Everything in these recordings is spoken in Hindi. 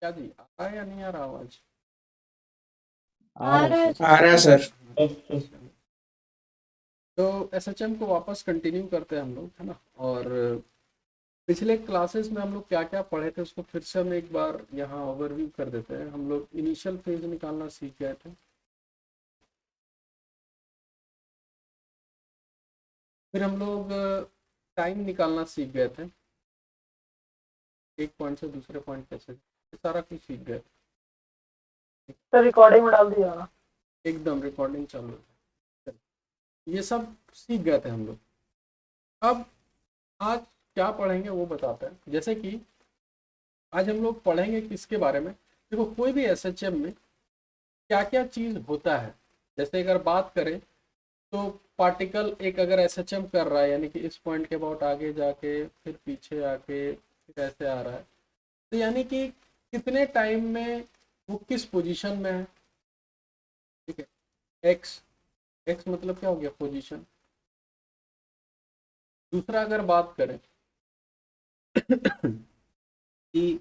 क्या जी, आ रहा है या नहीं आ रहा आवाज? आ रहा है आ रहा है सर। तो एसएचएम को वापस कंटिन्यू करते हैं हम लोग, है ना। और पिछले क्लासेस में हम लोग क्या क्या पढ़े थे उसको फिर से हम एक बार यहाँ ओवरव्यू कर देते हैं। हम लोग इनिशियल फेज निकालना सीख गए थे। फिर हम लोग टाइम निकालना सीख गए थे, एक पॉइंट से दूसरे पॉइंट कैसे, ये सारा कुछ सीख गए। तो रिकॉर्डिंग में डाल दिया ना। एकदम रिकॉर्डिंग चालू है। ये सब सीख गए थे हम लोग। अब आज क्या पढ़ेंगे वो बताते हैं। जैसे कि आज हम लोग पढ़ेंगे किसके बारे में। देखो, कोई भी एसएचएम में क्या क्या चीज़ होता है। जैसे अगर बात करें तो पार्टिकल एक अगर एसएचएम कर रहा है, यानी कि इस पॉइंट के अबाउट आगे जाके फिर पीछे आके फिर ऐसे आ रहा है, तो यानी कि कितने टाइम में वो किस पोजीशन में है। ठीक है, एक्स, एक्स मतलब क्या हो गया, पोजीशन। दूसरा अगर बात करें कि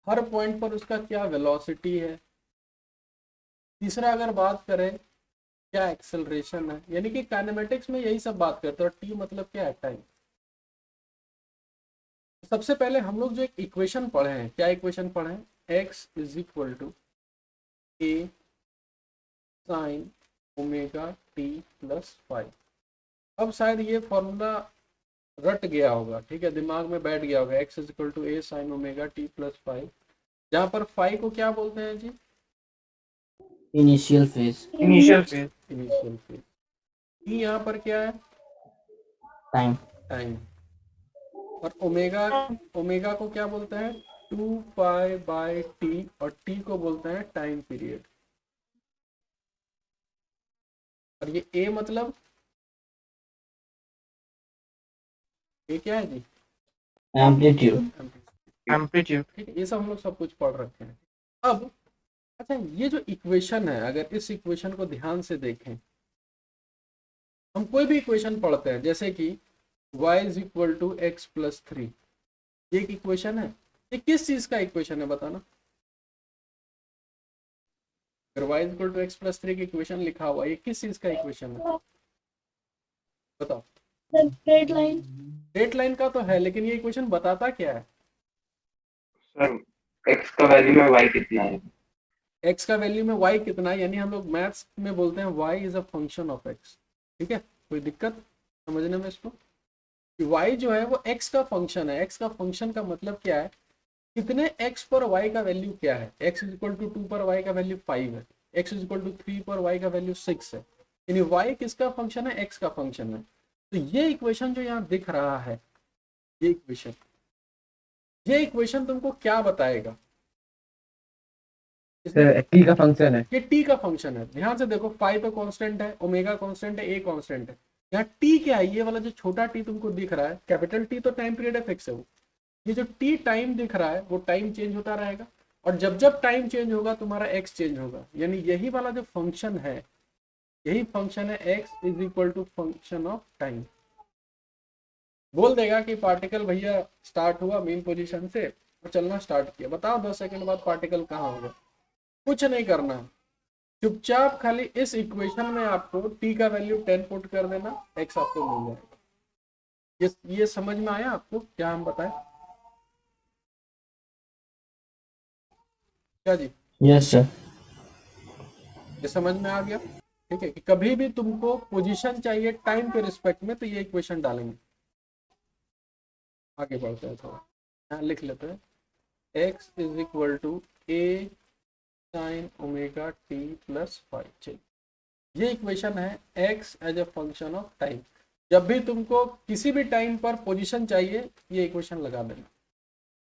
हर पॉइंट पर उसका क्या वेलोसिटी है। तीसरा अगर बात करें क्या एक्सेलरेशन है, यानी कि काइनेमेटिक्स में यही सब बात करते हैं। टी मतलब क्या है, टाइम। सबसे पहले हम लोग जो एक इक्वेशन पढ़े हैं, क्या इक्वेशन पढ़े हैं, X is equal to A sine omega T plus five. अब शायद ये फॉर्मूला रट गया होगा, ठीक है, दिमाग में बैठ गया होगा। X is equal to A sine omega T plus five, जहाँ पर फाइव को क्या बोलते हैं जी, initial phase, initial phase. Initial phase. T यहाँ पर क्या है, टाइम। टाइम। और ओमेगा, ओमेगा को क्या बोलते हैं, टू पाई बाय टी, और टी को बोलते हैं टाइम पीरियड। और ये ए मतलब, ए क्या है जी, एम्पलीट्यूड। एम्पलीट्यूड। ठीक है, ये सब हम लोग सब कुछ पढ़ रखे हैं। अब अच्छा, ये जो इक्वेशन है, अगर इस इक्वेशन को ध्यान से देखें, हम कोई भी इक्वेशन पढ़ते हैं, जैसे कि y is equal to X plus three, ये एक इक्वेशन है। ये किस चीज का इक्वेशन है बताना। अगर y is equal to X plus three की इक्वेशन लिखा हुआ है, ये किस चीज का इक्वेशन है बताओ। Straight line. स्ट्रेट लाइन का तो है, लेकिन ये इक्वेशन बताता क्या है। सर एक्स का वैल्यू में वाई कितना है? एक्स का वैल्यू में y कितना है, यानी हम लोग मैथ्स में बोलते हैं y is a function of x। ठीक है, कोई दिक्कत समझने में इसको, कि y जो है वो x का फंक्शन है। x का फंक्शन का मतलब क्या है, कितने x पर y का वैल्यू क्या है। x is equal to two पर y का वैल्यू 5 है, x is equal to three पर y का वैल्यू 6 है, यानी y किसका फंक्शन है, x का फंक्शन है। तो ये इक्वेशन जो यहाँ दिख रहा है, ये इक्वेशन, ये इक्वेशन तुमको क्या बताएगा, टी का फंक्शन है। ये t का फंक्शन है। ध्यान से देखो, फाइव तो कांस्टेंट है, ओमेगा कांस्टेंट है, ए कांस्टेंट है। यहाँ t क्या है, ये वाला जो छोटा t तुमको दिख रहा है, कैपिटल T तो टाइम पीरियड है, फिक्स है वो। ये जो t टाइम दिख रहा है वो टाइम चेंज होता रहेगा, और जब जब टाइम चेंज होगा तुम्हारा x चेंज होगा, यानी यही वाला जो फंक्शन है, यही फंक्शन है x is equal to function of time. बोल देगा कि पार्टिकल भैया स्टार्ट हुआ मेन पोजीशन से और चलना स्टार्ट किया, बताओ 10 सेकंड बाद पार्टिकल कहाँ होगा। कुछ नहीं करना है, चुपचाप खाली इस इक्वेशन में आपको t का वैल्यू 10 पुट कर देना, x आपको मिल जाएगा। ये समझ में आया आपको क्या हम बताएं, क्या जी, यस सर। ये समझ में आ गया। ठीक है, कि कभी भी तुमको पोजीशन चाहिए टाइम के रिस्पेक्ट में, तो ये इक्वेशन डालेंगे। आगे बढ़ते हैं थोड़ा, यहाँ लिख लेते हैं, x is equal to A sine omega T plus five. चलिए, ये इक्वेशन है x as a function of time. जब भी तुमको किसी भी टाइम पर पोजीशन चाहिए, ये इक्वेशन लगा देना।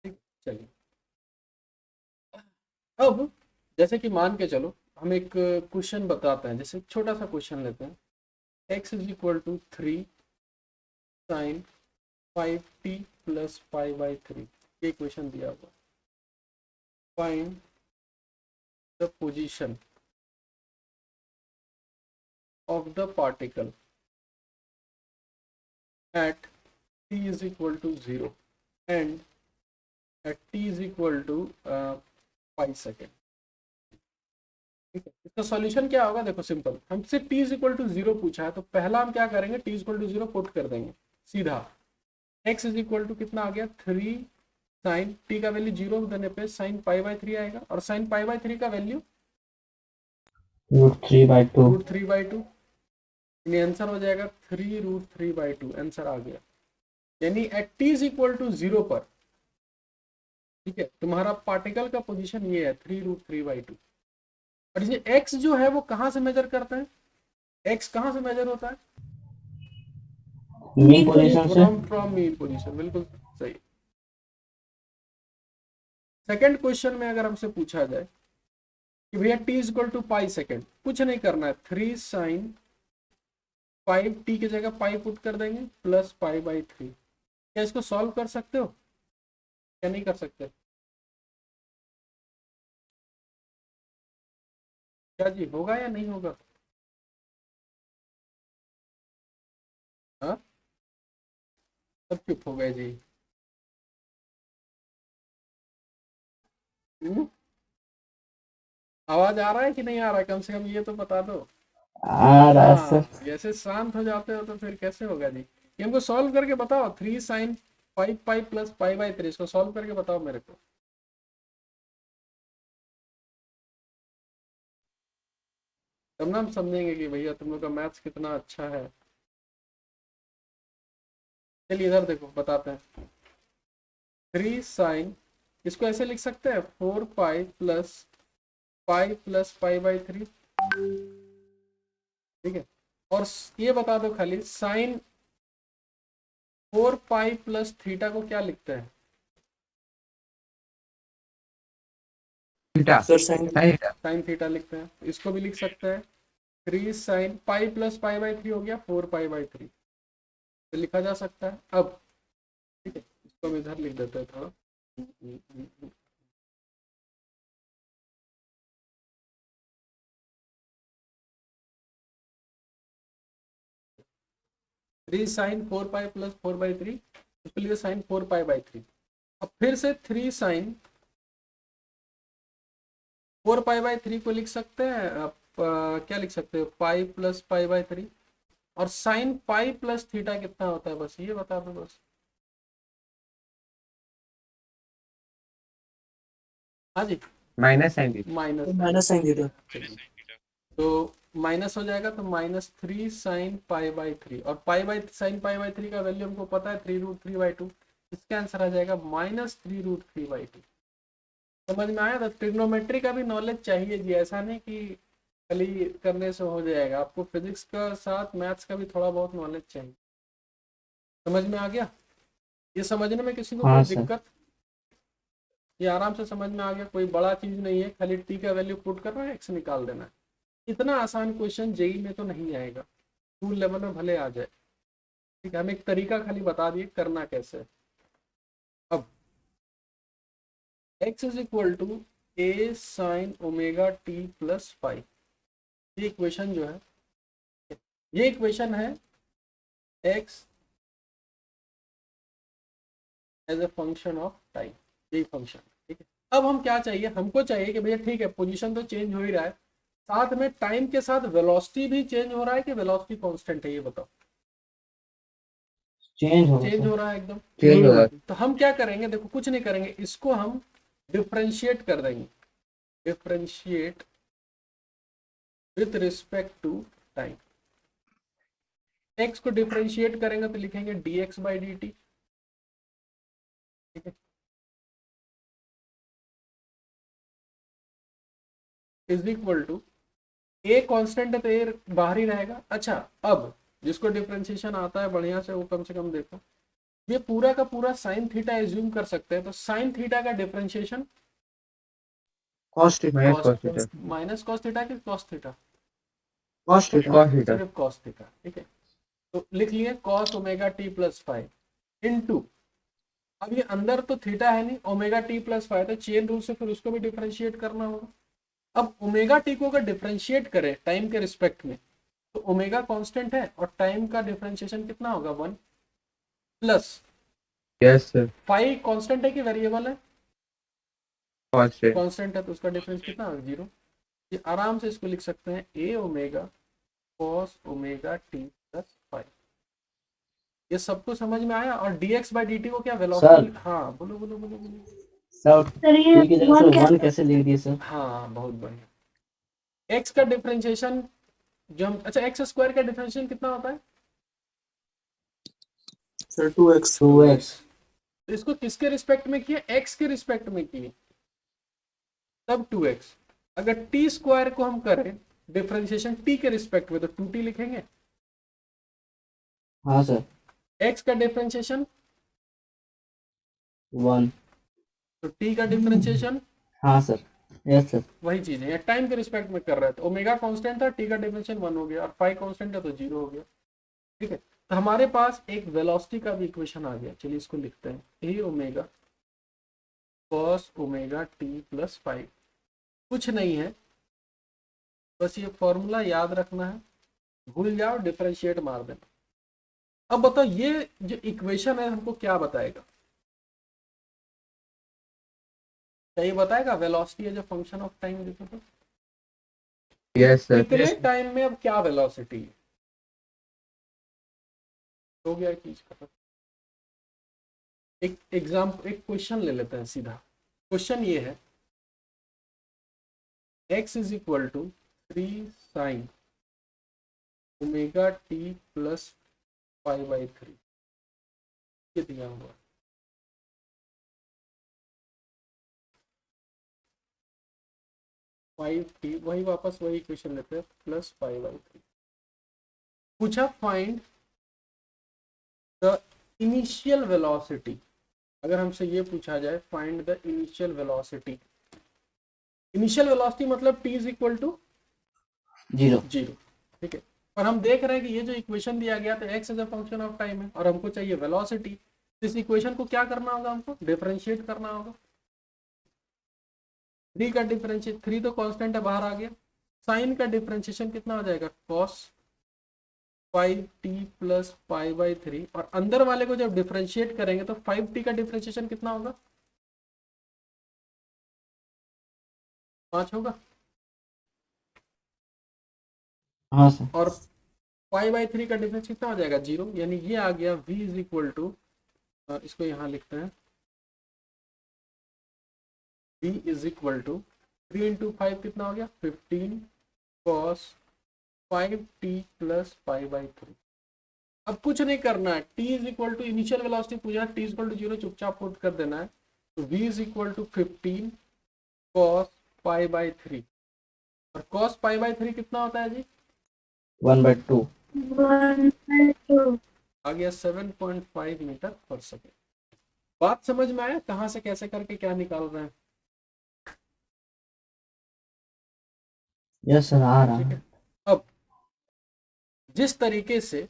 ठीक, चलिए। अब जैसे कि मान के चलो, हम एक क्वेश्चन बताते हैं, जैसे छोटा सा क्वेश्चन लेते हैं, x is equal to three sine five T plus five by three, ये क्वेश्चन दिया हुआ। Find the position of the particle at t is equal to 0 and at T is equal to 5 second. ठीक है, इसका सॉल्यूशन क्या होगा, देखो सिंपल, हमसे t इज इक्वल टू 0 पूछा है, तो पहला हम क्या करेंगे, t is equal to 0 put कर देंगे सीधा। x इज इक्वल टू कितना आ गया 3 साइन t का वैल्यू 0 देने पे साइन पाई/3 आएगा, और साइन पाई/3 का वैल्यू √3/2। √3/2, यानी आंसर हो जाएगा 3√3/2, आंसर आ गया। यानी at t is equal to 0 पर, ठीक है, तुम्हारा पार्टिकल का पोजीशन ये है 3√3/2। और ये x जो है वो कहाँ से मेजर करते हैं, x कहाँ से मेजर होता है, मीन पोजीशन से। फ्रॉम मीन पोजीशन, बिल्कुल सही। सेकंड क्वेश्चन में अगर हमसे पूछा जाए कि भैया t is equal to pi second, कुछ नहीं करना है, 3 साइन 5 t की जगह पाई पुट कर देंगे प्लस पाई/3। क्या इसको सॉल्व कर सकते हो, क्या नहीं कर सकते, क्या जी होगा या नहीं होगा, हाँ सब चुप हो गए जी। आवाज आ रहा है कि नहीं आ रहा है, कम से कम ये तो बता दो। आ रहा है हाँ, सर। ऐसे शांत हो जाते हो तो फिर कैसे होगा जी। ये हमको सॉल्व करके बताओ, 3 साइन 5 पाई प्लस पाई/3, इसको सॉल्व करके बताओ मेरे को। तब ना हम समझेंगे कि भैया तुम लोग का मैथ्स कितना अच्छा है। चलिए इधर देखो बताते हैं। 3 साइन, इसको ऐसे लिख सकते हैं 4 पाई प्लस पाई/3, ठीक है। और ये बता दो खाली, साइन 4 पाई प्लस थीटा को क्या लिखते हैं, सर साइन साइन थीटा लिखते हैं। इसको भी लिख सकते हैं 3 साइन पाई प्लस पाई/3 हो गया 4 पाई/3, तो लिखा जा सकता है। अब ठीक है, इसको हम इधर लिख देते हैं थोड़ा। 3 साइन 4 पाई प्लस 4/3, उसके लिए साइन 4 पाई/3। अब फिर से 3 साइन 4 पाई/3 को लिख सकते हैं आप, क्या लिख सकते हो, पाई प्लस पाई/3। और साइन पाई प्लस थीटा कितना होता है, बस ये बता दो बस। हाँ जी, minus sine theta. Minus sine theta. तो माइनस हो जाएगा, तो -3 साइन पाई/3, और साइन पाई/3 का वैल्यू हमको पता है 3√3/2, इसका आंसर आ जाएगा -3√3/2। समझ में आया, तो ट्रिग्नोमेट्री का भी नॉलेज चाहिए जी, ऐसा नहीं कि खाली करने से हो जाएगा, आपको फिजिक्स का साथ मैथ्स का भी थोड़ा बहुत नॉलेज चाहिए। समझ में आ गया, ये समझने में किसी को हाँ कोई सर। दिक्कत, ये आराम से समझ में आ गया, कोई बड़ा चीज नहीं है, खाली टी का वैल्यू पुट करना है, एक्स निकाल देना है। इतना आसान क्वेश्चन जेई में तो नहीं आएगा, स्कूल लेवल में भले आ जाए, ठीक है, हम एक तरीका खाली बता दिए करना कैसे। अब x is equal to a sine omega T plus five, ये इक्वेशन जो है, ये इक्वेशन है x as a function of time, ये फंक्शन, ठीक है। अब हम क्या चाहिए, हमको चाहिए कि भैया ठीक है पोजीशन तो चेंज हो ही रहा है, साथ में टाइम के साथ वेलोसिटी भी चेंज हो रहा है कि वेलोसिटी कांस्टेंट है, ये बताओ। चेंज होगा चेंज सर। हो रहा है एकदम, चेंज होगा। तो हम क्या करेंगे, देखो कुछ नहीं करेंगे, इसको हम डिफरेंशिएट कर देंगे, differentiate with respect to time. x को डिफरेंशिएट करेंगे तो लिखेंगे dx/dt, ठीक है, is equal to a constant है तो a बाहर ही रहेगा। अच्छा, अब जिसको डिफरेंशिएशन आता है बढ़िया से वो कम से कम देखो, ये पूरा का पूरा साइन थीटा एज्यूम कर सकते हैं, तो साइन थीटा का differentiation cos theta. Minus cos theta की कॉस थीटा, कॉस्ट थीटा। सिर्फ कॉस थीटा, ठीक है। तो लिख लिए cos omega T plus 5 into, अब ये अंदर तो थीटा है नहीं, ओमेगा टी प्लस 5, तो चेन रूल से फिर उसको भी डिफरेंशिएट करना होगा। अब ओमेगा टी को अगर डिफरेंशिएट करें टाइम के रिस्पेक्ट में, तो ओमेगा कांस्टेंट है और टाइम का डिफरेंशिएशन कितना होगा 1 प्लस यस सर। 5 कांस्टेंट है कि वेरिएबल है, कांस्टेंट कांस्टेंट है तो उसका डिफरेंस कितना होगा, 0। ये आराम से इसको लिख सकते हैं a omega cos omega t plus five. ये सबको समझ में आया। और dx बाई dt को क्या वेलोसिटी, हाँ बोलो बोलो बोलो बोलो। सर सर ये ठीक है सर, वन वन कैसे लिख दिए सर? हाँ बहुत बढ़िया। x का डिफरेंशिएशन जो हम, अच्छा x स्क्वायर का डिफरेंशिएशन कितना होता है? Sir 2x 2x। तो इसको किसके रिस्पेक्ट में किए, x के रिस्पेक्ट में किए, तब 2x। अगर t स्क्वायर को हम करें डिफरेंशिएशन t के रिस्पेक्ट में तो 2t लिखेंगे। हाँ सर। x का डिफरेंशिएशन 1। तो t का डिफरेंशिएशन हाँ सर, यस सर। वही चीज है, टाइम के रिस्पेक्ट में कर रहे थे। ओमेगा कांस्टेंट था, t का डिफरेंशिएशन 1 हो गया, और फाई कांस्टेंट है तो 0 हो गया। ठीक है, तो हमारे पास एक वेलोसिटी का भी इक्वेशन आ गया। चलिए इसको लिखते हैं, a omega cos omega t plus five. कुछ नहीं है, बस ये फॉर्मूला याद रखना है, भूल जाओ डिफरेंशिएट मार देना। अब बताओ ये जो इक्वेशन है हमको क्या बताएगा? क्या ये बताएगा velocity as a function of time? देखो तो यस सर। कितने टाइम में अब क्या वेलोसिटी है, हो गया चीज का। एक एग्जाम्पल, एक क्वेश्चन ले लेते हैं सीधा। क्वेश्चन ये है, x is equal to 3 sine omega T plus 5/3 ये दिया हुआ। फाइव टी, वही वापस वही इक्वेशन लेते हैं, प्लस 5/3। पूछा फाइंड द इनिशियल वेलोसिटी। अगर हमसे ये पूछा जाए find the initial velocity, initial velocity मतलब t इज इक्वल टू 0। 0। ठीक है, और हम देख रहे हैं कि ये जो इक्वेशन दिया गया था x as a function of time है, और हमको चाहिए वेलोसिटी। इस इक्वेशन को क्या करना होगा, हमको डिफरेंशिएट करना होगा। 3 का डिफरेंशिएट, 3 तो कांस्टेंट है बाहर आ गया। साइन का डिफरेंशिएशन कितना हो जाएगा, cos 5t प्लस 5/3, और अंदर वाले को जब डिफरेंशिएट करेंगे तो 5t का डिफरेंशिएशन कितना होगा, 5 होगा। हाँ सर। और 5/3 का डिफरेंस कितना हो जाएगा, 0। यानी ये आ गया v इज इक्वल टू, इसको यहाँ लिखते हैं, v is equal to 3 into 5 कितना हो गया, 15 cos 5t प्लस 5/3। अब कुछ नहीं करना है, t is equal to initial velocity पूछा, t इज इक्वल टू 0 चुपचाप पुट कर देना है। तो v is equal to 15 cos 5/3, और cos 5/3 कितना होता है जी, 1/2। आ गया 7.5 मीटर पर सेकेंड। बात समझ में आया कहां से कैसे करके क्या निकाल रहे हैं? यस सर, आ रहा ठीक है। है, अब जिस तरीके से,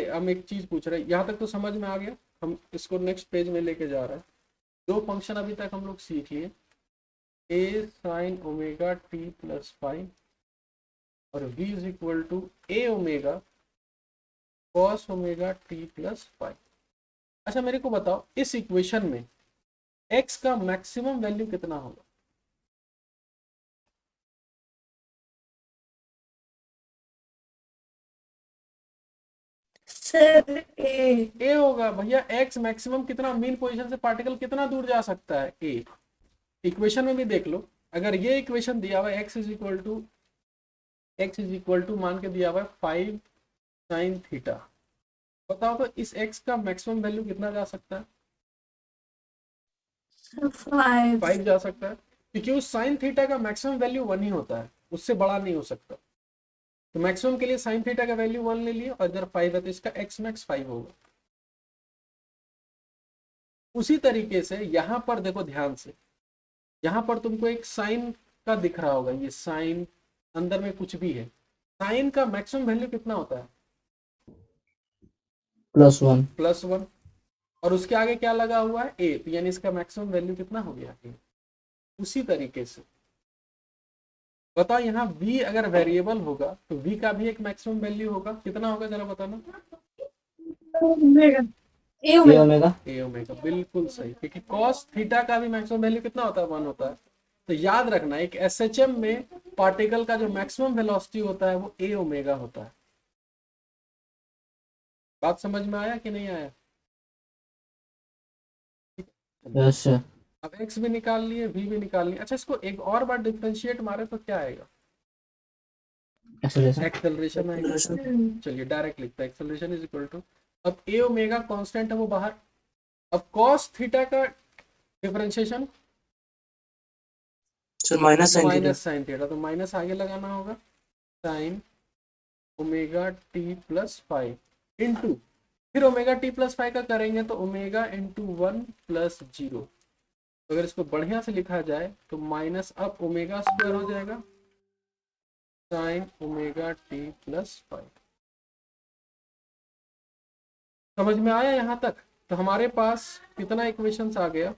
हम एक चीज पूछ रहे हैं, यहाँ तक तो समझ में आ गया। हम इसको नेक्स्ट पेज में लेके जा रहे हैं। दो फंक्शन अभी तक हम लोग सीख लिए, a sine omega t plus 5 और v is equal to a omega cos omega t plus 5। अच्छा मेरे को बताओ, इस इक्वेशन में x का मैक्सिमम वैल्यू कितना होगा? सर ए a होगा भैया। x मैक्सिमम कितना, मीन पोजीशन से पार्टिकल कितना दूर जा सकता है, a। इक्वेशन में भी देख लो, अगर ये इक्वेशन दिया हुआ है x इज इक्वल टू मान के दिया हुआ है 5 साइन थीटा, बताओ तो इस x का मैक्सिमम वैल्यू कितना जा सकता है? 5 जा सकता है, क्योंकि उस साइन थीटा का मैक्सिमम वैल्यू 1 ही होता है, उससे बड़ा नहीं हो सकता। तो मैक्सिमम के लिए साइन थीटा का वैल्यू 1 ले लिया, और इधर 5 है तो इसका x मैक्स 5 होगा। उसी तरीके से यहां पर देखो ध्यान से, यहां पर तुमको एक साइन का दिख रहा होगा, ये साइन अंदर में कुछ भी है, साइन का मैक्सिमम वैल्यू कितना होता है, +1। +1, और उसके आगे क्या लगा हुआ है, a, तो यानी इसका मैक्सिमम वैल्यू कितना हो गया, a। उसी तरीके से बताओ, यहाँ v अगर वेरिएबल होगा तो v का भी एक मैक्सिमम वैल्यू होगा, कितना होगा जरा बताना। ए ए ओमेगा ओमेगा ए ओमेगा, बिल्कुल सही, क्योंकि कॉस थीटा का भी मैक्सिमम वैल्यू कितना होता है, 1 होता है। तो याद रखना एक एसएचएम में पार्टिकल का जो मैक्सिमम वेलोसिटी होता है वो ए ओमेगा होता है। बात समझ में आया कि नहीं आया? Yes sir. अब एक्स भी निकाल लिए, वी भी निकाल लिए। अच्छा, इसको एक और बार डिफरेंशिएट मारे तो क्या आएगा? एक्सेलरेशन। एक्सेलरेशन आएगा। चलिए डायरेक्ट लिखते हैं, एक्सेलरेशन इज इक्वल टू, अब ए ओमेगा कांस्टेंट है वो बाहर, अब cos थीटा का differentiation sir minus sine theta. Minus sine theta, तो माइनस आगे लगाना होगा, sign omega T plus five into, फिर ओमेगा टी प्लस फाइव का करेंगे तो ओमेगा इंटू 1 प्लस 0। अगर इसको बढ़िया से लिखा जाए तो माइनस अब ओमेगा स्क्वायर हो जाएगा, sign omega T plus five. समझ में आया यहाँ तक? तो हमारे पास कितना इक्वेशंस आ गया,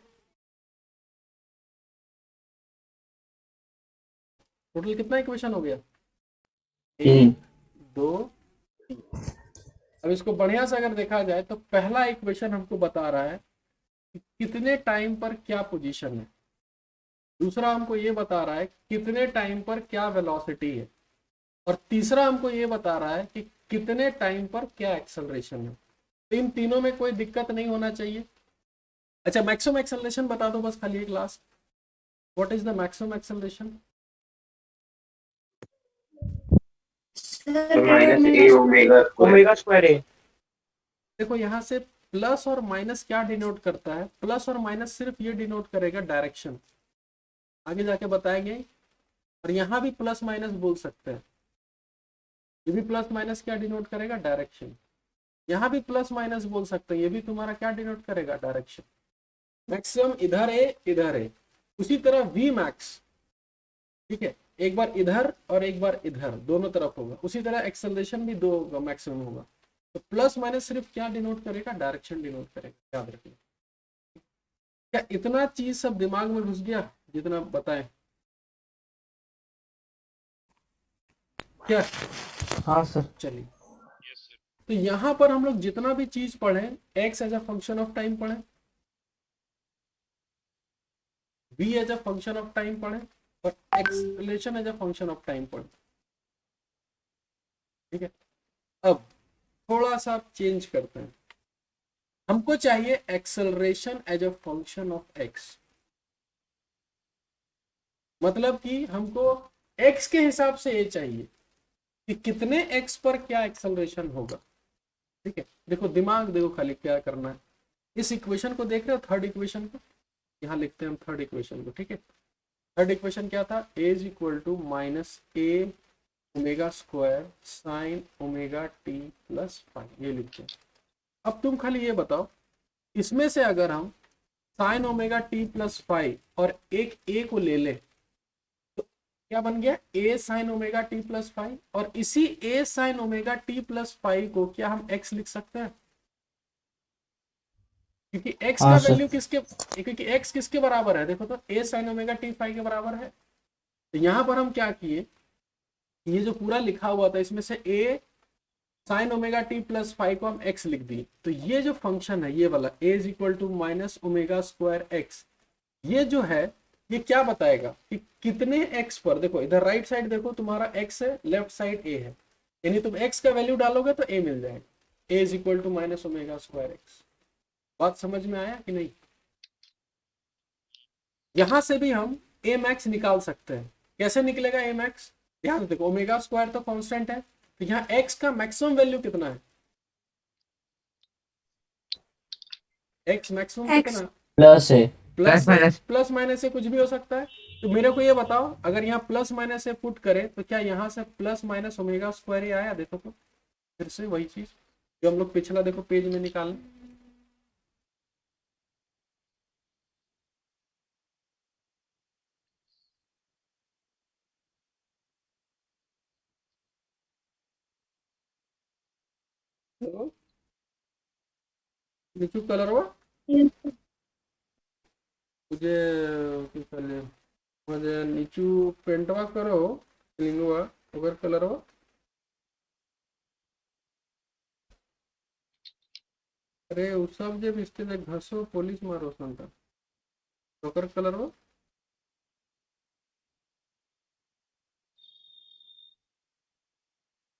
टोटल कितना इक्वेशन हो गया? 1 2 3। अब इसको बढ़िया से अगर देखा जाए तो पहला इक्वेशन हमको बता रहा है कि कितने टाइम पर क्या पोजीशन है, दूसरा हमको ये बता रहा है कितने टाइम पर क्या वेलोसिटी है, और तीसरा हमको ये बता रहा है कि कितने टाइम पर क्या एक्सेलरेशन है। तो इन तीनों में कोई दिक्कत नहीं होना चाहिए। अच्छा, मैक्सिमम एक्सेलरेशन बता दो बस खाली एक last, what is the maximum acceleration? तो minus A omega square. Omega square ए। देखो यहाँ से प्लस और माइनस क्या डिनोट करता है, प्लस और माइनस सिर्फ ये डिनोट करेगा डायरेक्शन, आगे जाके बताएंगे। और यहाँ भी प्लस माइनस बोल सकते हैं, ये भी प्लस माइनस क्या डिनोट करेगा, डायरेक्शन। यहाँ भी प्लस माइनस बोल सकते हैं, ये भी तुम्हारा क्या डिनोट करेगा, डायरेक्शन। मैक्सिमम इधर है इधर है, उसी तरह वी मैक्स, ठीक है, एक बार इधर और एक बार इधर, दोनों तरफ होगा। उसी तरह एक्सेलरेशन भी दो होगा, मैक्सिमम होगा। तो प्लस माइनस सिर्फ क्या डिनोट करेगा, डायरेक्शन डिनोट करेगा, याद रखिए। क्या इतना चीज सब दिमाग में घुस गया जितना बताएं? क्या? हाँ सर। चलिए, तो यहां पर हम लोग जितना भी चीज पढ़े, X as a function of time पढ़े, v as a function of time पढ़े, और acceleration as a function of time पढ़े, ठीक है। अब थोड़ा सा चेंज करते हैं, हमको चाहिए acceleration as a function of X, मतलब कि हमको एक्स के हिसाब से ये चाहिए कि कितने एक्स पर क्या एक्सेलरेशन होगा, ठीक है। देखो दिमाग देखो खाली क्या करना है, इस इक्वेशन को देख रहे हो, थर्ड इक्वेशन को, यहाँ लिखते हैं हम थर्ड इक्वेशन को, ठीक है। थर्ड इक्वेशन क्या था, a is equal to minus A omega square sine omega T plus five, ये लिखते हैं। अब तुम खाली ये बताओ, इसमें से अगर हम sign omega T plus five और एक ए को ले लें तो क्या बन गया, a sine omega T plus five, और इसी a sine omega T plus five को क्या हम एक्स लिख सकते हैं? क्योंकि x का हाँ सर। वैल्यू किसके, क्योंकि x किसके बराबर है, देखो तो a sin omega T five के बराबर है। तो यहाँ पर हम क्या किए, ये जो पूरा लिखा हुआ था इसमें से a sin omega T plus five को हम x लिख दिए। तो ये जो फंक्शन है ये वाला a is equal to minus omega square X, ये जो है ये क्या बताएगा कि कितने x पर, देखो इधर राइट साइड देखो तुम्हारा x है, लेफ्ट साइड a है, यानी तुम x का वैल्यू डालोगे तो a मिल जाएगा, a is equal to minus omega square X. बात समझ में आया कि नहीं? यहां से भी हम ए मैक्स निकाल सकते हैं, कैसे निकलेगा ए मैक्स, ध्यान देखो, ओमेगा स्क्वायर तो कांस्टेंट है, तो यहाँ एक्स का मैक्सिमम वैल्यू कितना है, एक्स मैक्सिमम कितना है, प्लस है। Plus minus. प्लस माइनस से कुछ भी हो सकता है। तो मेरे को ये बताओ, अगर यहाँ प्लस माइनस से पुट करें तो क्या यहाँ से प्लस माइनस ओमेगा स्क्वायर ही आया, देखो तो फिर से वही चीज जो हम लोग पिछला देखो पेज में निकालें, तो नीचू कलर हुआ मुझे, मुझे नीचू पेंटवा करो क्लीनवा अगर कलर हो, अरे उ सब जे मिस्ते जे घसो पुलिस मारो संता ओकर कलर हो।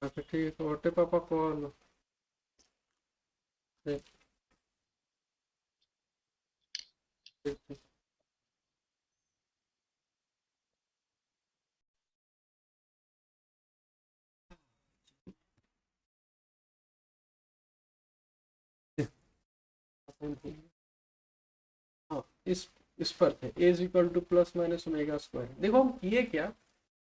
अच्छा ठीक है ओटे पापा कॉल ठीक ठीक ठीक। हाँ इस पर थे a is equal to plus minus omega square. देखो हम किए क्या,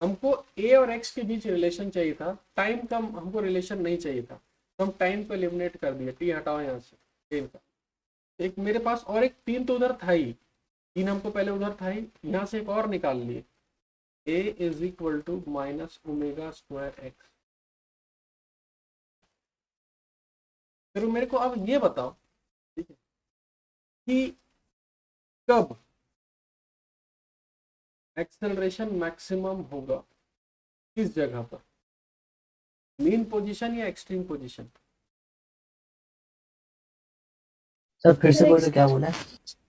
हमको ए और एक्स के बीच रिलेशन चाहिए था, टाइम का हमको रिलेशन नहीं चाहिए था, तो हम टाइम को एलिमिनेट कर दिया, टी हटाओ यहाँ से टेन का। एक मेरे पास और एक तीन तो उधर था ही, तीन हमको पहले उधर था ही, यहाँ से एक और निकाल लिए a is equal to minus omega square x. फिर मेरे को अब ये बताओ ठीक है कि कब एक्सेलरेशन मैक्सिमम होगा, किस जगह पर, मीन पोजीशन या एक्सट्रीम पोजीशन। सर फिर से बोले क्या बोला है?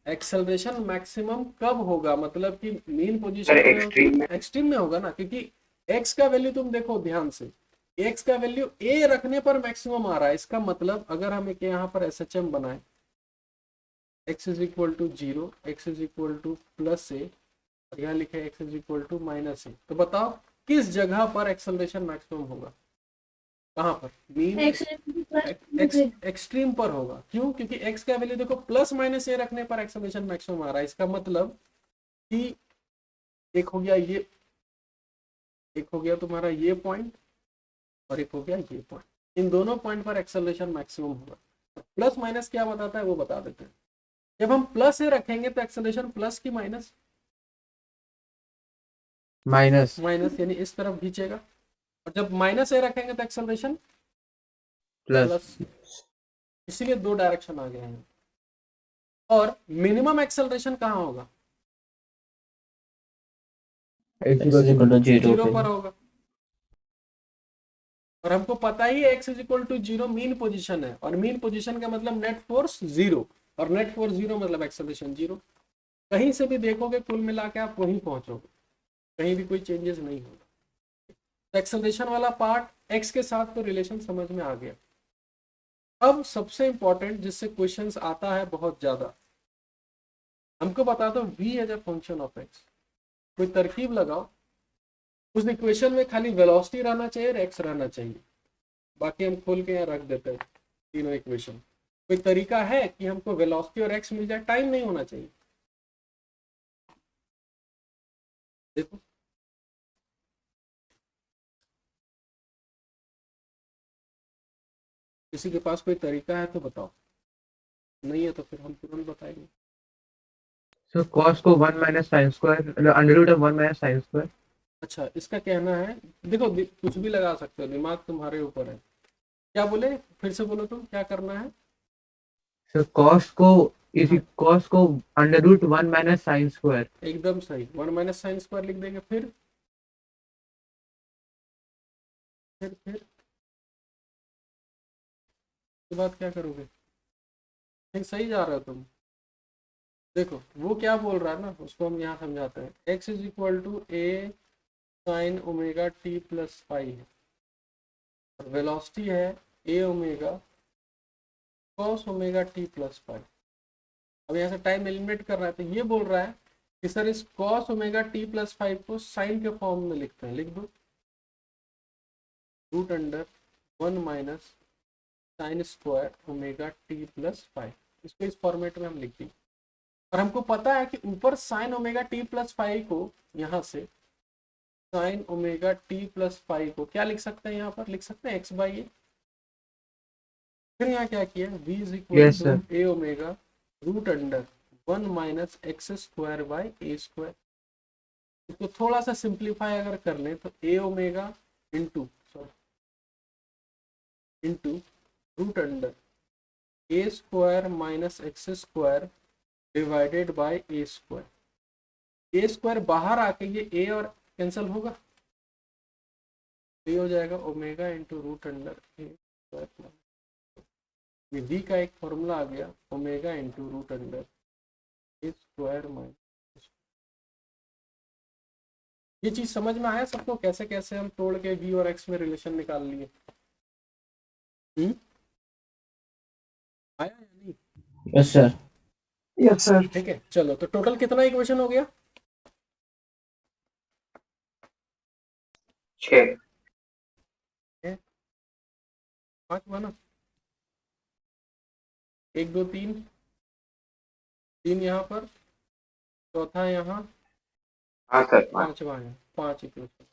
एक्सेलरेशन मैक्सिमम कब होगा, मतलब कि मीन सर पोजीशन में एक्सट्रीम में एक्सट्रीम में होगा ना, क्योंकि एक्स का वैल्यू तुम देखो ध्यान से, एक्स का वैल्यू ए रखने पर मैक्सिमम आ रहा है। इसका मतलब अगर हम एक यहाँ पर SHM बनाए x is equal to zero, x is equal to plus a, और यहाँ लिखे x is equal to minus a, तो बताओ किस जगह पर एक्सेलरेशन मैक्सिमम होगा, कहाँ पर, मीन एक्सट्रीम पर होगा। क्यों, क्योंकि x का वैल्यू देखो प्लस माइनस ए रखने पर एक्सेलरेशन मैक्सिमम आ रहा है। इसका मतलब कि एक हो गया ये, एक हो गया तुम्हारा ये पॉइंट, और एक हो गया ये पॉइंट, इन दोनों पॉइंट पर एक्सेलरेशन मैक्सिमम होगा। प्लस माइनस क्या बताता है वो बता देते हैं। जब हम प्लस ए रखेंगे तो एक्सेलरेशन प्लस की माइनस, माइनस माइनस यानी इस तरफ खींचेगा, और जब माइनस ए रखेंगे तो एक्सेलरेशन प्लस प्लस, इसीलिए दो डायरेक्शन आ गए हैं। और मिनिमम एक्सेलरेशन कहाँ होगा, x is equal to zero zero पे। पर होगा, और हमको पता ही है X is equal to zero mean position है, और मीन पोजीशन का मतलब नेट फोर्स जीरो, और नेट फोर्स जीरो मतलब एक्सेलरेशन जीरो। कहीं से भी देखोगे कुल मिला के आप वहीं पहुंचोगे, कहीं भी कोई चेंजेस नहीं होगा। तो एक्सेलरेशन वाला पार्ट एक्स के साथ तो रिलेशन समझ में आ गया। अब सबसे इंपॉर्टेंट जिससे क्वेश्चंस आता है बहुत ज्यादा, हमको बता दो v as a function of x, कोई तरकीब लगाओ, उस इक्वेशन में खाली वेलोसिटी रहना चाहिए और x रहना चाहिए, बाकी हम खोल के यहाँ रख देते हैं तीनों इक्वेशन। कोई तरीका है कि हमको वेलोसिटी और x मिल जाए, टाइम नहीं होना चाहिए। देखो किसी के पास कोई तरीका है तो बताओ, नहीं है तो फिर हम तुरंत बताएंगे। सो कॉस को 1 minus sine square under root of 1 minus sine square. अच्छा इसका कहना है, देखो कुछ भी लगा सकते हो, दिमाग तुम्हारे ऊपर है। क्या बोले, फिर से बोलो तुम क्या करना है। सो कॉस को under root 1 minus sine square. एकदम सही, 1 माइनस साइन स्क्वायर लिख देंगे। फिर उसके बाद क्या करोगे, नहीं सही जा रहे हो तुम। देखो वो क्या बोल रहा है ना, उसको हम यहाँ समझाते हैं। x is equal to A sine omega T plus five है, और वेलोसिटी है a omega cos omega T plus five. अब यहाँ से टाइम एलिमिनेट कर रहा है, तो ये बोल रहा है कि सर इस cos omega T plus five को साइन के फॉर्म में लिखते हैं, लिख दो root under 1 minus sine square omega T plus five. इसको इस फॉर्मेट में हम लिख दें, और हमको पता है कि ऊपर sign omega T plus five को यहाँ से sign omega T plus five को क्या लिख सकते हैं, यहाँ पर लिख सकते हैं एक्स बाई ए। फिर यहाँ क्या किया, v is equal to a omega root under 1 minus x square by a square. इसको थोड़ा सा सिंप्लीफाई अगर कर लें तो a omega into root under A square minus x square divided by a square. A square बाहर आके ये ए और कैंसिल होगा, ये हो जाएगा ओमेगा इंटू रूट अंडर ए स्क्वायर। ये v का एक फॉर्मूला आ गया ओमेगा इंटू रूट अंडर ए स्क्वायर माइनस। ये चीज समझ में आया सबको, कैसे कैसे हम तोड़ के v और x में रिलेशन निकाल लिए? आया या नहीं? Yes sir. Yes sir. ठीक है, चलो तो टोटल कितना इक्वेशन हो गया? 6। 5 हुआ ना? 1 2 3, 3 यहाँ पर, चौथा यहाँ, हाँ सर 5। पांचवा यहाँ, 5 इक्वेशन।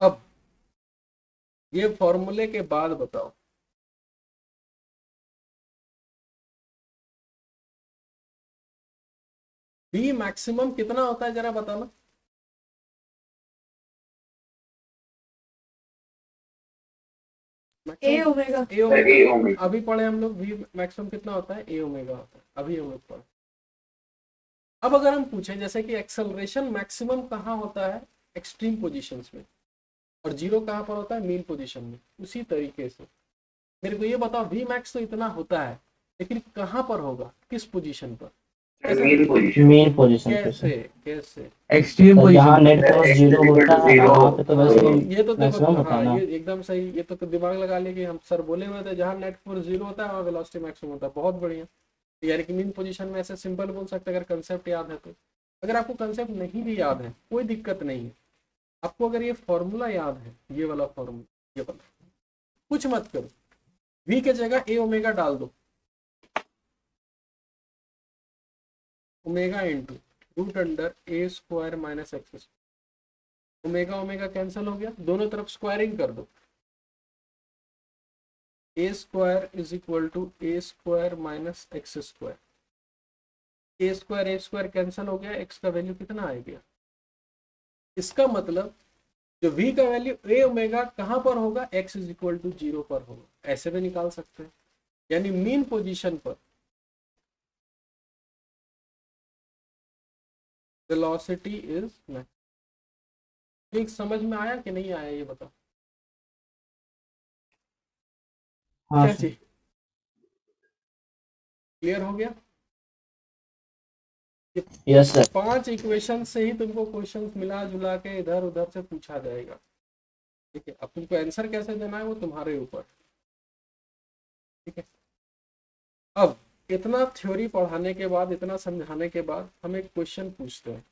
अब ये फॉर्मूले के बाद बताओ बी मैक्सिमम कितना होता है, जरा बताना। ए ओमेगा। ए ओमेगा। ए ओमेगा। अभी पढ़े हम लोग वी मैक्सिमम कितना होता है, ए ओमेगा होता है, अभी हम लोग पढ़े। अब अगर हम पूछें जैसे कि एक्सेलरेशन मैक्सिमम कहाँ होता है, एक्सट्रीम पोजीशंस में, और जीरो कहाँ पर होता है, मीन पोजीशन में, उसी तरीके से मेरे को ये बताओ वी मैक्स तो इतना होता है, लेकिन कहाँ पर होगा, किस पोजीशन पर? Main position. मेन पोजीशन पे कैसे सर। कैसे? एक्सट्रीम तो जहाँ पोजीशन। नेट क्रॉस जीरो होता है Zero। वहाँ पे तो वैसे ये तो मैक्सिमम देखो, होता हाँ है ना। ये एकदम सही, ये तो दिमाग लगा ले कि हम सर बोले हुए थे जहाँ नेट फोर्स जीरो होता है वहाँ वेलोसिटी मैक्सिमम होता है। बहुत बढ़िया, यानी कि मीन पोजीशन में ऐसे सिंपल बोल सकते हैं अगर कंसेप्ट याद है तो। अगर आपको कंसेप्ट नहीं भी याद है कोई दिक्कत नहीं है, आपको अगर ये फॉर्मूला याद है, ये वाला फॉर्मूला, ये वाला, कुछ मत करो, v के जगह ए ओमेगा डाल दो, ओमेगा इंटू रूट अंडर ए square minus x. Omega omega cancel हो गया, दोनों तरफ स्क्वायरिंग कर दो, a square is equal to a square minus x square. A square cancel हो गया, एक्स का वैल्यू कितना आ गया? इसका मतलब जो v का वैल्यू ए ओमेगा कहाँ पर होगा, x इज इक्वल टू 0 पर होगा। ऐसे भी निकाल सकते हैं, यानी मीन पोजीशन पर वेलोसिटी इज मैक्स। ठीक समझ में आया कि नहीं आया ये बताओ। हाँ क्या सर। चीज क्लियर हो गया? Yes sir. 5 इक्वेशन से ही तुमको क्वेश्चन मिला जुला के इधर उधर से पूछा जाएगा। ठीक है, अब तुमको आंसर कैसे देना है वो तुम्हारे ऊपर। ठीक है, अब इतना थ्योरी पढ़ाने के बाद, इतना समझाने के बाद हम एक क्वेश्चन पूछते हैं।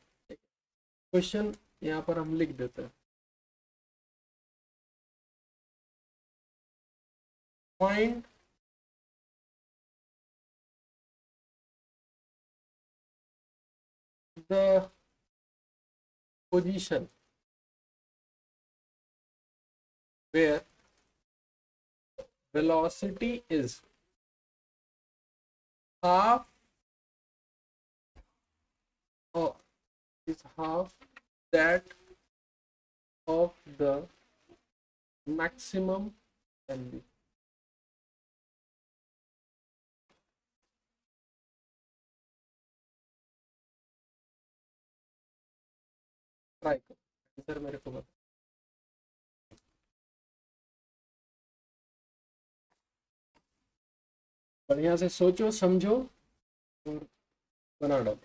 क्वेश्चन यहाँ पर हम लिख देते हैं, find the position where velocity is half or is half that of the maximum value. Try करो, आंसर मेरे को बता। बढ़िया से सोचो समझो और बना डालो।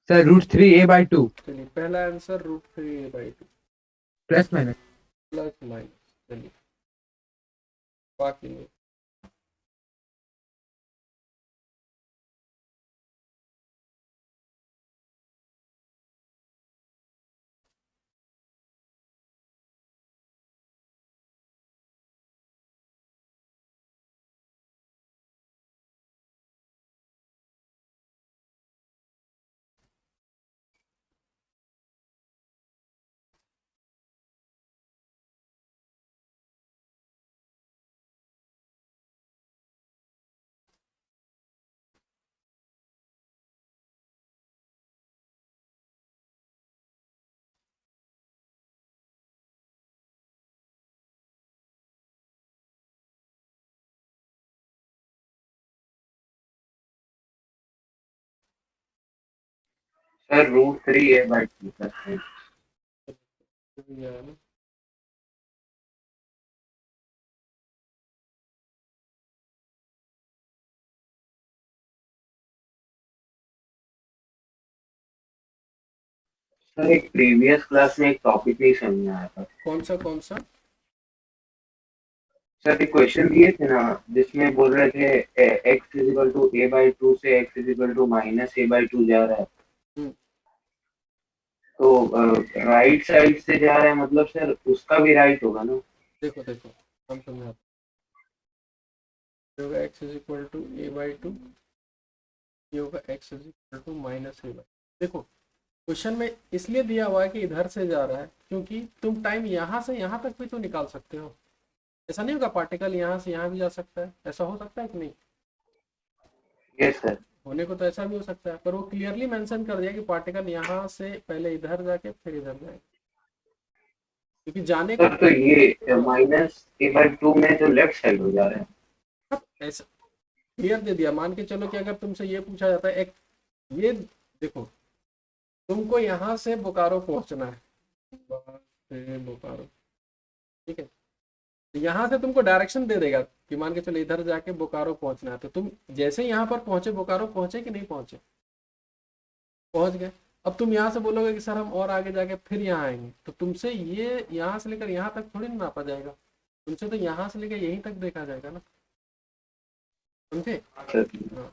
सर √3a/2 चलिए पहला answer √3a/2 plus minus. Plus minus. चलिए बाकी नहीं। सर √3 है बाई 2 प्लस सर एक प्रीवियस क्लास में एक टॉपिक नहीं समझ में आया था कौन सा? सर एक क्वेश्चन दिए थे ना जिसमें बोल रहे थे x इजिकल टू a/2 से x इजिकल टू -a/2 जा रहा है हम्म। तो राइट साइड से जा रहा है मतलब सर उसका भी राइट होगा ना। देखो हम समझाते होगा x is equal to a/2, ये होगा x is equal to -a/2। देखो क्वेश्चन में इसलिए दिया हुआ है कि इधर से जा रहा है क्योंकि तुम टाइम यहाँ से यहाँ तक भी तो निकाल सकते हो। ऐसा नहीं होगा पार्टिकल यहाँ से यहाँ भी जा सकता है, ऐसा हो सकता है कि नहीं? Yes sir. होने को तो ऐसा भी हो सकता है, पर वो क्लियरली मेंशन कर दिया कि पार्टिकल यहाँ से पहले इधर जाके फिर इधर जाए, क्योंकि जाने का सर तो ये -a/2 में जो लेफ्ट साइड हो जा रहा है। ऐसा क्लियर दे दिया। मान के चलो कि अगर तुमसे ये पूछा जाता है एक, ये देखो तुमको यहाँ से बोकारो पहुंचना है, बोकारो, ठीक है, तो यहाँ से तुमको डायरेक्शन दे देगा कि मान के चलो इधर जाके बोकारो पहुंचना है, तो तुम जैसे यहाँ पर पहुंचे बोकारो पहुंचे कि नहीं पहुंचे? पहुंच गए। अब तुम यहाँ से बोलोगे कि सर हम और आगे जाके फिर यहाँ आएंगे, तो तुमसे ये यहाँ से लेकर यहाँ तक थोड़ी ना नापा जाएगा, तुमसे तो यहाँ से लेकर यहीं तक देखा जाएगा ना, समझे? सर हाँ।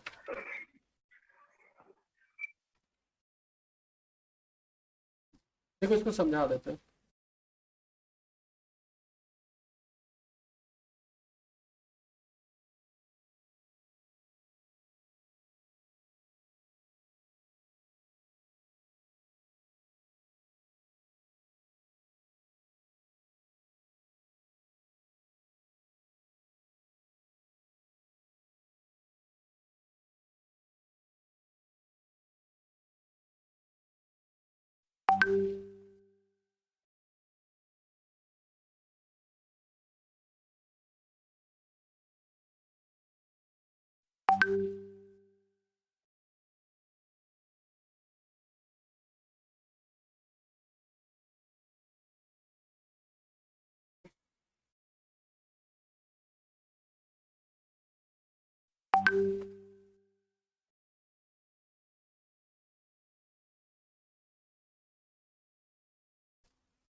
देखो इसको समझा देते हैं।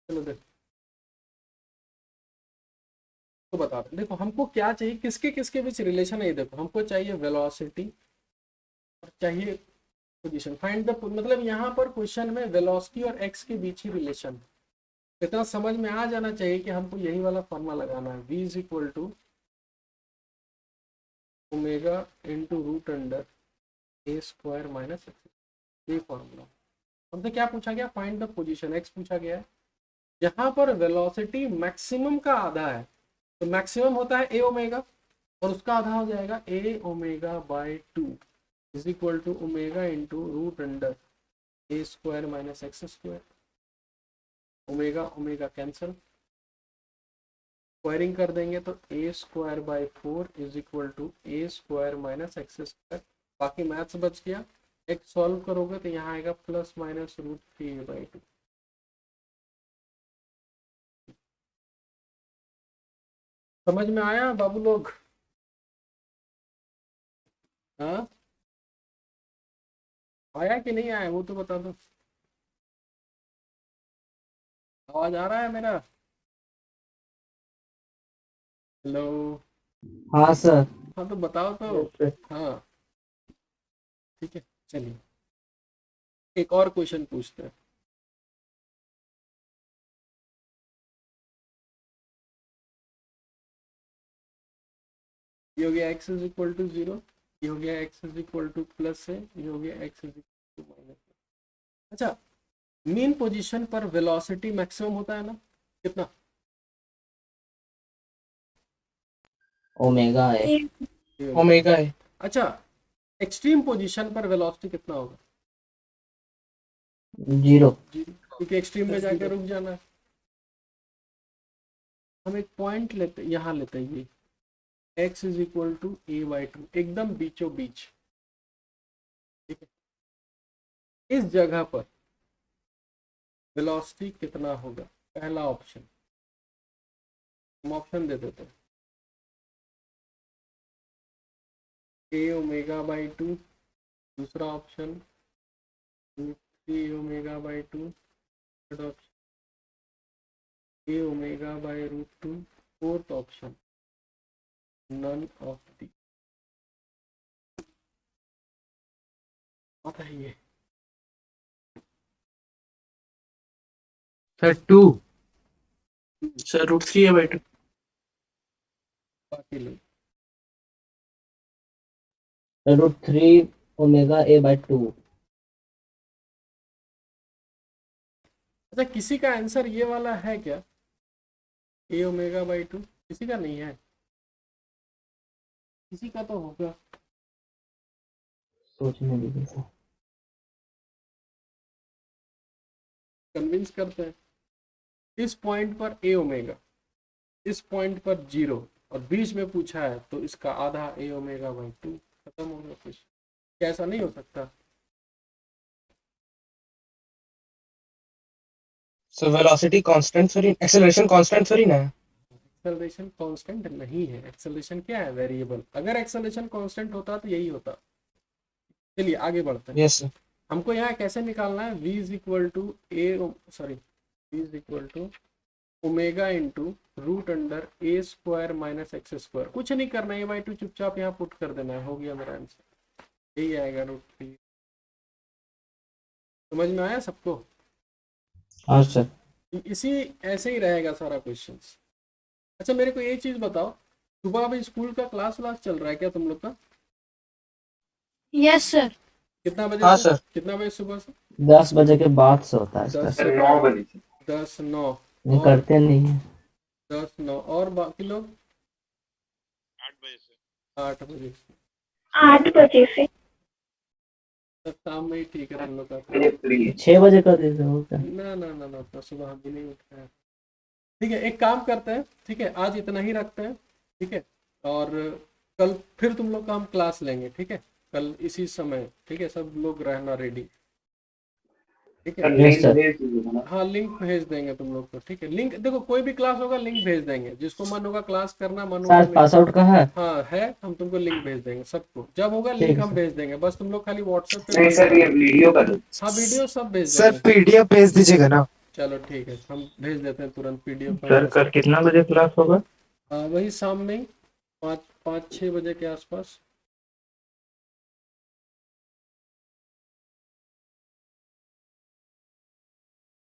चलो देखो तो बता दो, देखो हमको क्या चाहिए, किसके किसके बीच रिलेशन है ये देखो, हमको चाहिए वेलोसिटी और चाहिए पोजीशन। फाइंड द, मतलब यहाँ पर क्वेश्चन में वेलोसिटी और एक्स के बीच ही रिलेशन, इतना समझ में आ जाना चाहिए कि हमको यही वाला फॉर्मूला लगाना है, v is equal to omega into root under A square minus X, ये फॉर्मूला। हमसे क्या पूछा गया? फाइंड द पोजीशन, एक्स पूछा गया है। यहाँ पर वेलोसिटी मैक्सिमम का आधा है, तो मैक्सिमम होता है ए ओमेगा और उसका आधा हो जाएगा a omega by 2 is equal to omega into root under A square minus x square. Omega omega cancel, squaring कर देंगे तो a square by 4 is equal to a square minus x square. बाकी मैथ्स बच गया, एक्स सॉल्व करोगे तो यहाँ आएगा प्लस माइनस √3a/2। समझ में आया बाबू लोग? हाँ, आया कि नहीं आया वो तो बता दो। आवाज आ रहा है मेरा? हेलो? हाँ सर। हाँ तो बताओ तो। हाँ ठीक है, चलिए एक और क्वेश्चन पूछते हैं। ये हो गया x इज इक्वल टू 0, ये हो गया x is equal to plus है, ये हो गया x is equal to minus. अच्छा, मीन पोजीशन पर वेलोसिटी मैक्सिमम होता है ना, कितना? ओमेगा है। ये होगा। ओमेगा है। अच्छा, एक्सट्रीम पोजीशन पर वेलोसिटी कितना होगा? 0। क्योंकि एक्सट्रीम में जाकर रुक जाना है। हम एक पॉइंट लेते, यहाँ लेते हैं, ये x is equal to a/2, एकदम बीचों बीच, ठीक है। इस जगह पर वेलोसिटी कितना होगा? पहला ऑप्शन, हम ऑप्शन दे देते हैं, ए ओमेगा बाई 2, दूसरा option √3 omega by 2, third option A omega by √2, fourth option none of the. बताइए। सर 2। सर √3/2। बाकी लोग √3 ओमेगा a/2। अच्छा, किसी का आंसर ये वाला है क्या? ए ओमेगा बाई 2 किसी का नहीं है? किसी का तो होगा। सोचने दीजिए सर। कन्विंस करते हैं। इस पॉइंट पर ए ओमेगा, इस पॉइंट पर 0 और बीच में पूछा है तो इसका आधा ए ओमेगा बाई 2, खत्म हो गया कुछ। क्या ऐसा नहीं हो सकता? So velocity constant थोड़ी, acceleration constant थोड़ी ना है। एक्सेलरेशन कांस्टेंट नहीं है, एक्सेलरेशन क्या है? वेरिएबल। अगर एक्सेलरेशन कांस्टेंट होता तो यही होता। चलिए आगे बढ़ते हैं। Yes sir. हमको यहाँ कैसे निकालना है? v is equal to v is equal to omega into √a² minus x²। कुछ नहीं करना है, बाई 2 चुपचाप यहाँ पुट कर देना है, हो गया मेरा आंसर, यही आएगा √3। समझ में आया सबको? हाँ सर। इसी ऐसे ही रहेगा सारा क्वेश्चन। अच्छा मेरे को ये चीज बताओ, सुबह अभी स्कूल का क्लास चल रहा है क्या तुम लोग का? Yes sir. कितना बजे हाँ से? सर। कितना बजे सुबह से? 10 बजे के बाद से होता है 10 सर। से 9 बजे से। 10-9 ये करते नहीं है। 10-9 और बाकी लोग 8 बजे से। 8 बजे से। 8 बजे से। तब शाम में ही ठीक है हम लोग का। मुझे फ्री है। 6 बजे कर देते हो क्या? ना ना ना ना, उतना सुबह हम भी नहीं उठ रहे हैं। ठीक है, एक काम करते हैं, ठीक है आज इतना ही रखते हैं, ठीक है, और कल फिर तुम लोग का हम क्लास लेंगे, ठीक है, कल इसी समय, ठीक है, सब लोग रहना रेडी, ठीक है। Sir Yes, link sir. भेज दीजिए ना। हाँ लिंक भेज देंगे तुम लोग को, ठीक है। लिंक देखो, कोई भी क्लास होगा लिंक भेज देंगे, जिसको मन होगा क्लास करना, मन सर होगा पास आउट का है? हाँ है, हम तुमको लिंक भेज देंगे सबको, जब होगा ठीक लिंक है, हम सर। भेज देंगे, बस तुम लोग खाली व्हाट्सएप पे नहीं सर, ये वीडियो का दो। हाँ वीडियो सब भेज सर देंगे। PDF भेज दीजिएगा ना। चलो ठीक है, हम भेज देते हैं तुरंत PDF। सर कल कितना बजे क्लास होगा? वही शाम में 5-6 बजे के आसपास।